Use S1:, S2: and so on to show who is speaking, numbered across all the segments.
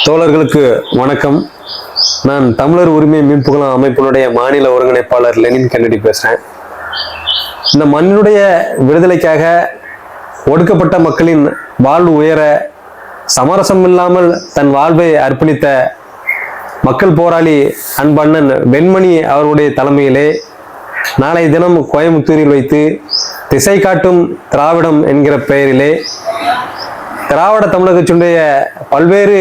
S1: தோழர்களுக்கு வணக்கம். நான் தமிழர் உரிமை மீட்புகளம் அமைப்பினுடைய மாநில ஒருங்கிணைப்பாளர் லெனின் கென்னடி பேசுறேன். இந்த மண்ணினுடைய விடுதலைக்காக ஒடுக்கப்பட்ட மக்களின் வாழ்வு உயர சமரசம் இல்லாமல் தன் வாழ்வை அர்ப்பணித்த மக்கள் போராளி அன்பண்ணன் வெண்மணி அவர்களுடைய தலைமையிலே நாளை தினம் கோயம்புத்தூரில் வைத்து திசை காட்டும் திராவிடம் என்கிற பெயரிலே திராவிட தமிழகத்தினுடைய பல்வேறு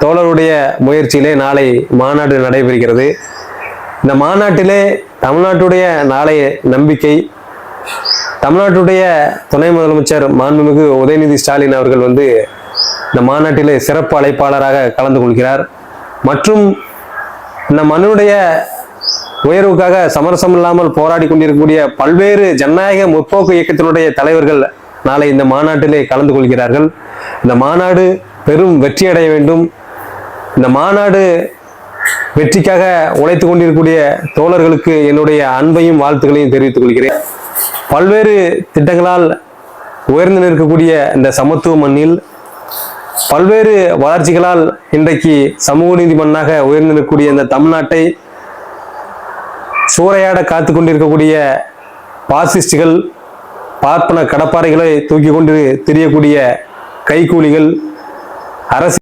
S1: தோழருடைய முயற்சியிலே நாளை மாநாடு நடைபெறுகிறது. இந்த மாநாட்டிலே தமிழ்நாட்டுடைய நாளைய நம்பிக்கை, தமிழ்நாட்டுடைய துணை முதலமைச்சர் மாண்புமிகு உதயநிதி ஸ்டாலின் அவர்கள் இந்த மாநாட்டிலே சிறப்பு அழைப்பாளராக கலந்து கொள்கிறார். மற்றும் இந்த மண்ணுடைய உயர்வுக்காக சமரசம் இல்லாமல் போராடி கொண்டிருக்கக்கூடிய பல்வேறு ஜனநாயக முற்போக்கு இயக்கத்தினுடைய தலைவர்கள் நாளை இந்த மாநாட்டிலே கலந்து கொள்கிறார்கள். இந்த மாநாடு பெரும் வெற்றி அடைய வேண்டும். இந்த மாநாடு வெற்றிக்காக உழைத்து கொண்டிருக்கக்கூடிய தோழர்களுக்கு என்னுடைய அன்பையும் வாழ்த்துக்களையும் தெரிவித்துக் கொள்கிறேன். பல்வேறு திட்டங்களால் உயர்ந்து நிற்கக்கூடிய இந்த சமத்துவ மண்ணில் பல்வேறு வளர்ச்சிகளால் இன்றைக்கு சமூக நீதி மண்ணாக உயர்ந்து நிற்கக்கூடிய இந்த தமிழ்நாட்டை சூறையாட காத்து கொண்டிருக்கக்கூடிய பாசிஸ்டுகள், பார்ப்பன கடப்பாறைகளை தூக்கி கொண்டு திரியக்கூடிய கைக்கூலிகள், அரசு